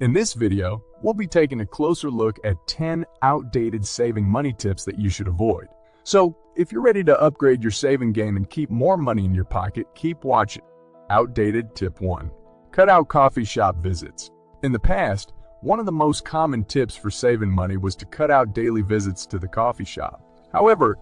In this video, we'll be taking a closer look at 10 outdated saving money tips that you should avoid. So, if you're ready to upgrade your saving game and keep more money in your pocket, keep watching. Outdated Tip 1. Cut out coffee shop visits. In the past, one of the most common tips for saving money was to cut out daily visits to the coffee shop. However,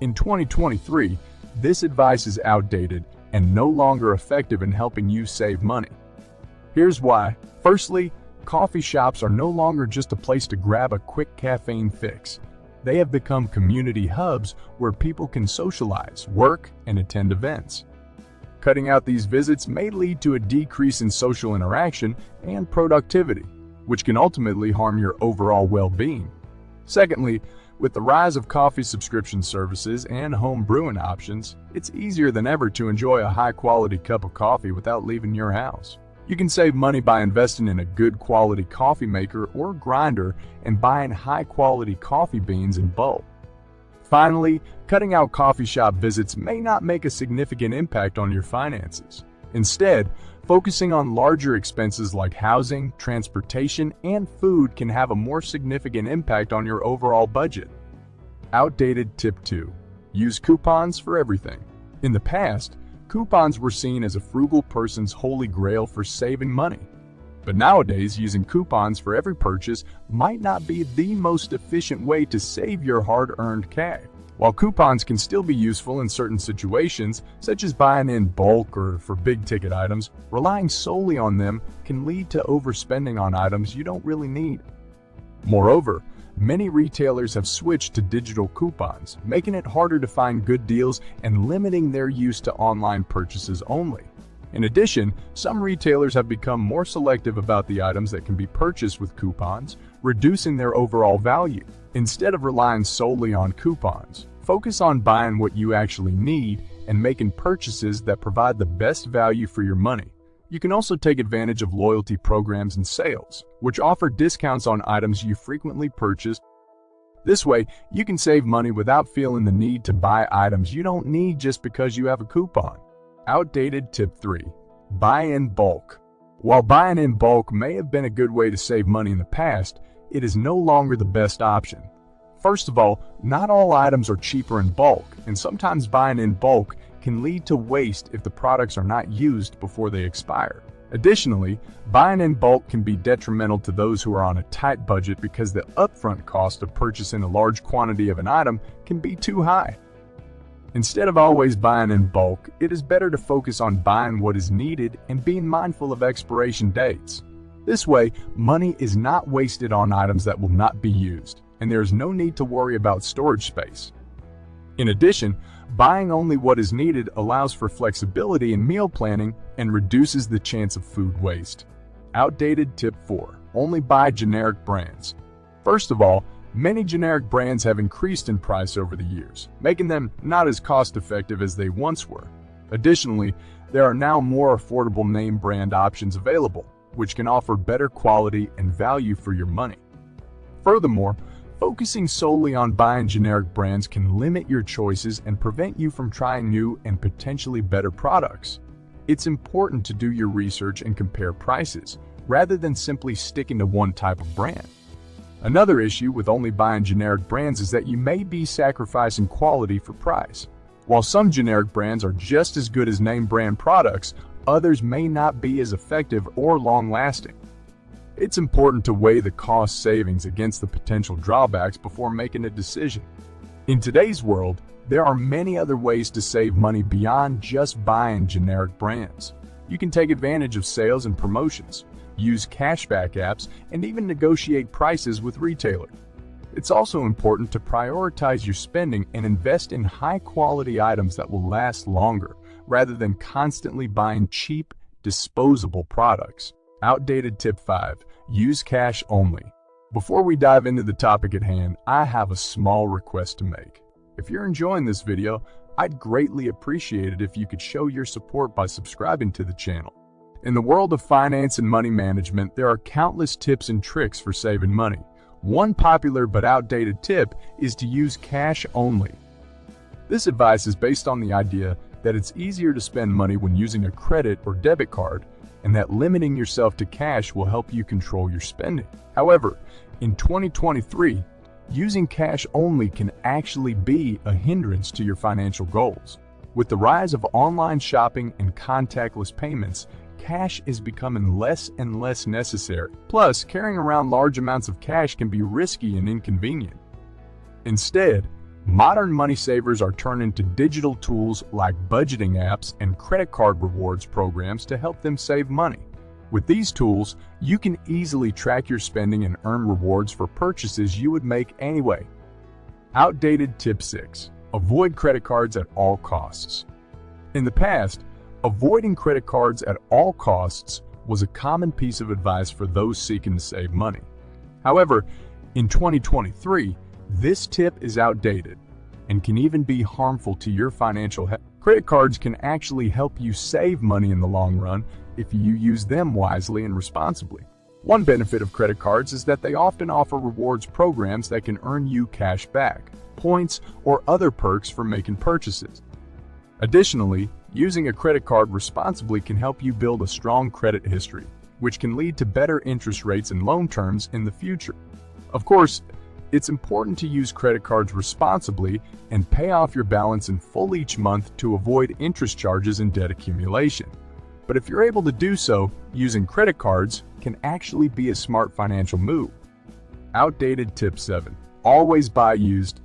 in 2023, this advice is outdated and no longer effective in helping you save money. Here's why. Firstly, coffee shops are no longer just a place to grab a quick caffeine fix. They have become community hubs where people can socialize, work, and attend events. Cutting out these visits may lead to a decrease in social interaction and productivity, which can ultimately harm your overall well-being. Secondly, with the rise of coffee subscription services and home brewing options, it's easier than ever to enjoy a high-quality cup of coffee without leaving your house. You can save money by investing in a good quality coffee maker or grinder and buying high-quality coffee beans in bulk. Finally, cutting out coffee shop visits may not make a significant impact on your finances. Instead, focusing on larger expenses like housing, transportation, and food can have a more significant impact on your overall budget. Outdated Tip 2. Use coupons for everything. In the past, coupons were seen as a frugal person's holy grail for saving money. But nowadays, using coupons for every purchase might not be the most efficient way to save your hard-earned cash. While coupons can still be useful in certain situations, such as buying in bulk or for big-ticket items, relying solely on them can lead to overspending on items you don't really need. Moreover, many retailers have switched to digital coupons, making it harder to find good deals and limiting their use to online purchases only. In addition, some retailers have become more selective about the items that can be purchased with coupons, reducing their overall value. Instead of relying solely on coupons, focus on buying what you actually need and making purchases that provide the best value for your money. You can also take advantage of loyalty programs and sales, which offer discounts on items you frequently purchase. This way, you can save money without feeling the need to buy items you don't need just because you have a coupon. Outdated Tip 3. Buy in bulk. While buying in bulk may have been a good way to save money in the past, it is no longer the best option. First of all, not all items are cheaper in bulk, and sometimes buying in bulk can lead to waste if the products are not used before they expire. Additionally, buying in bulk can be detrimental to those who are on a tight budget because the upfront cost of purchasing a large quantity of an item can be too high. Instead of always buying in bulk, it is better to focus on buying what is needed and being mindful of expiration dates. This way, money is not wasted on items that will not be used, and there is no need to worry about storage space. In addition, buying only what is needed allows for flexibility in meal planning and reduces the chance of food waste. Outdated Tip 4. Only buy generic brands. First of all, many generic brands have increased in price over the years, making them not as cost-effective as they once were. Additionally, there are now more affordable name brand options available, which can offer better quality and value for your money. Furthermore, focusing solely on buying generic brands can limit your choices and prevent you from trying new and potentially better products. It's important to do your research and compare prices, rather than simply sticking to one type of brand. Another issue with only buying generic brands is that you may be sacrificing quality for price. While some generic brands are just as good as name brand products, others may not be as effective or long-lasting. It's important to weigh the cost savings against the potential drawbacks before making a decision. In today's world, there are many other ways to save money beyond just buying generic brands. You can take advantage of sales and promotions, use cashback apps, and even negotiate prices with retailers. It's also important to prioritize your spending and invest in high-quality items that will last longer, rather than constantly buying cheap, disposable products. Outdated Tip 5. Use cash only. Before we dive into the topic at hand, I have a small request to make. If you're enjoying this video, I'd greatly appreciate it if you could show your support by subscribing to the channel. In the world of finance and money management, there are countless tips and tricks for saving money. One popular but outdated tip is to use cash only. This advice is based on the idea that it's easier to spend money when using a credit or debit card, and that limiting yourself to cash will help you control your spending. However, in 2023, using cash only can actually be a hindrance to your financial goals. With the rise of online shopping and contactless payments, cash is becoming less and less necessary. Plus, carrying around large amounts of cash can be risky and inconvenient. Instead, modern money savers are turning to digital tools like budgeting apps and credit card rewards programs to help them save money. With these tools, you can easily track your spending and earn rewards for purchases you would make anyway. Outdated tip 6. Avoid credit cards at all costs. In the past, avoiding credit cards at all costs was a common piece of advice for those seeking to save money. However, in 2023, this tip is outdated and can even be harmful to your financial health. Credit cards can actually help you save money in the long run if you use them wisely and responsibly. One benefit of credit cards is that they often offer rewards programs that can earn you cash back, points, or other perks for making purchases. Additionally, using a credit card responsibly can help you build a strong credit history, which can lead to better interest rates and loan terms in the future. Of course, it's important to use credit cards responsibly and pay off your balance in full each month to avoid interest charges and debt accumulation. But if you're able to do so, using credit cards can actually be a smart financial move. Outdated tip 7. Always buy used.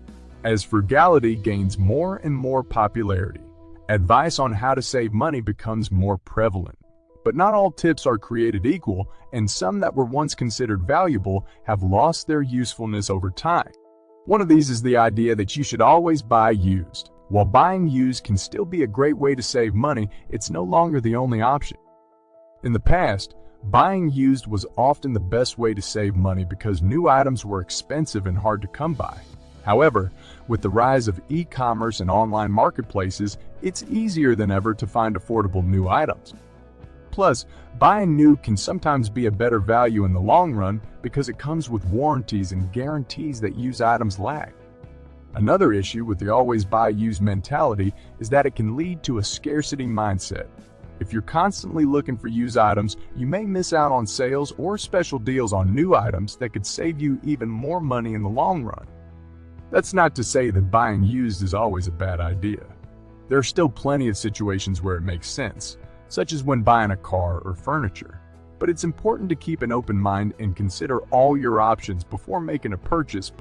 As frugality gains more and more popularity, advice on how to save money becomes more prevalent. But not all tips are created equal, and some that were once considered valuable have lost their usefulness over time. One of these is the idea that you should always buy used. While buying used can still be a great way to save money, it's no longer the only option. In the past, buying used was often the best way to save money because new items were expensive and hard to come by. However, with the rise of e-commerce and online marketplaces, it's easier than ever to find affordable new items. Plus, buying new can sometimes be a better value in the long run because it comes with warranties and guarantees that used items lack. Another issue with the always buy used mentality is that it can lead to a scarcity mindset. If you're constantly looking for used items, you may miss out on sales or special deals on new items that could save you even more money in the long run. That's not to say that buying used is always a bad idea. There are still plenty of situations where it makes sense, such as when buying a car or furniture. But it's important to keep an open mind and consider all your options before making a purchase.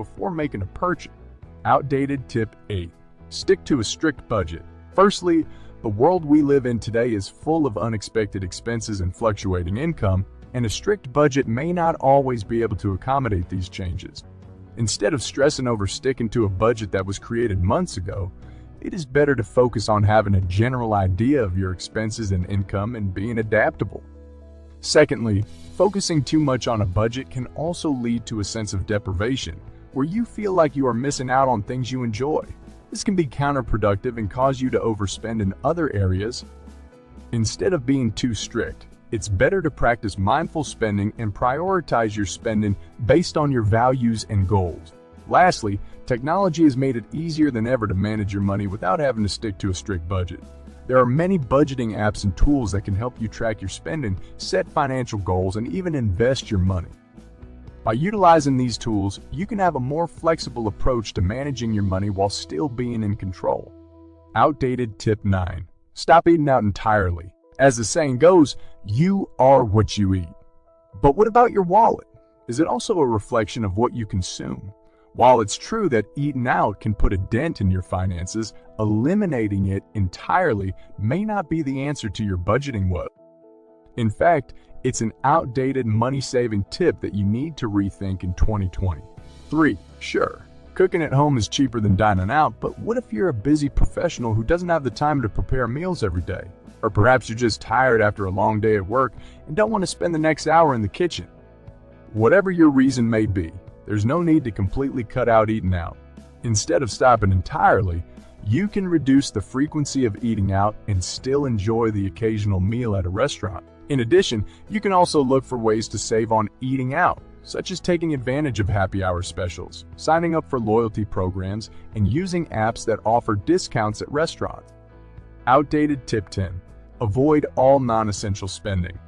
Outdated tip 8. Stick to a strict budget. Firstly, the world we live in today is full of unexpected expenses and fluctuating income, and a strict budget may not always be able to accommodate these changes. Instead of stressing over sticking to a budget that was created months ago, it is better to focus on having a general idea of your expenses and income and being adaptable. Secondly, focusing too much on a budget can also lead to a sense of deprivation, where you feel like you are missing out on things you enjoy. This can be counterproductive and cause you to overspend in other areas. Instead of being too strict, it's better to practice mindful spending and prioritize your spending based on your values and goals. Lastly, technology has made it easier than ever to manage your money without having to stick to a strict budget. There are many budgeting apps and tools that can help you track your spending, set financial goals, and even invest your money. By utilizing these tools, you can have a more flexible approach to managing your money while still being in control. Outdated tip 9. Stop eating out entirely. As the saying goes, you are what you eat. But what about your wallet? Is it also a reflection of what you consume? While it's true that eating out can put a dent in your finances, eliminating it entirely may not be the answer to your budgeting woes. In fact, it's an outdated money-saving tip that you need to rethink in 2023. Sure, cooking at home is cheaper than dining out, but what if you're a busy professional who doesn't have the time to prepare meals every day? Or perhaps you're just tired after a long day at work and don't want to spend the next hour in the kitchen. Whatever your reason may be, there's no need to completely cut out eating out. Instead of stopping entirely, you can reduce the frequency of eating out and still enjoy the occasional meal at a restaurant. In addition, you can also look for ways to save on eating out, such as taking advantage of happy hour specials, signing up for loyalty programs, and using apps that offer discounts at restaurants. Outdated tip 10. Avoid all non-essential spending.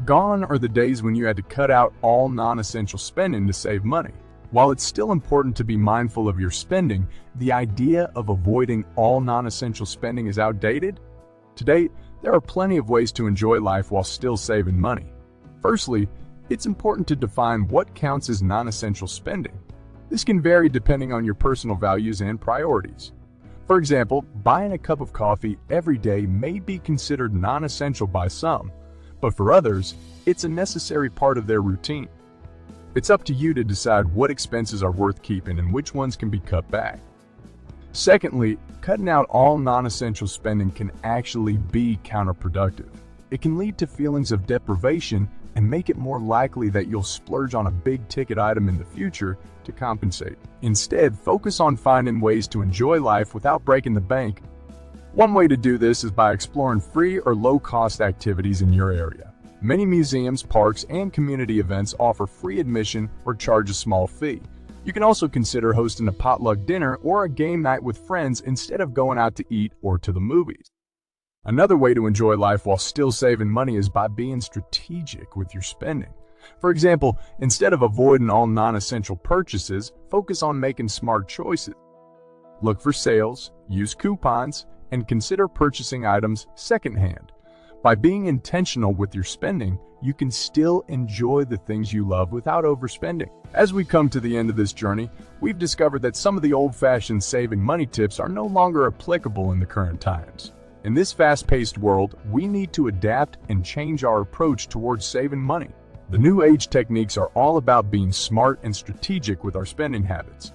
Gone are the days when you had to cut out all non-essential spending to save money. While it's still important to be mindful of your spending, the idea of avoiding all non-essential spending is outdated. Today, there are plenty of ways to enjoy life while still saving money. Firstly, it's important to define what counts as non-essential spending. This can vary depending on your personal values and priorities. For example, buying a cup of coffee every day may be considered non-essential by some, but for others, it's a necessary part of their routine. It's up to you to decide what expenses are worth keeping and which ones can be cut back. Secondly, cutting out all non-essential spending can actually be counterproductive. It can lead to feelings of deprivation and make it more likely that you'll splurge on a big-ticket item in the future to compensate. Instead, focus on finding ways to enjoy life without breaking the bank. One way to do this is by exploring free or low-cost activities in your area. Many museums, parks, and community events offer free admission or charge a small fee. You can also consider hosting a potluck dinner or a game night with friends instead of going out to eat or to the movies. Another way to enjoy life while still saving money is by being strategic with your spending. For example, instead of avoiding all non-essential purchases, focus on making smart choices. Look for sales, use coupons, and consider purchasing items secondhand. By being intentional with your spending, you can still enjoy the things you love without overspending. As we come to the end of this journey, we've discovered that some of the old-fashioned saving money tips are no longer applicable in the current times. In this fast-paced world, we need to adapt and change our approach towards saving money. The new age techniques are all about being smart and strategic with our spending habits.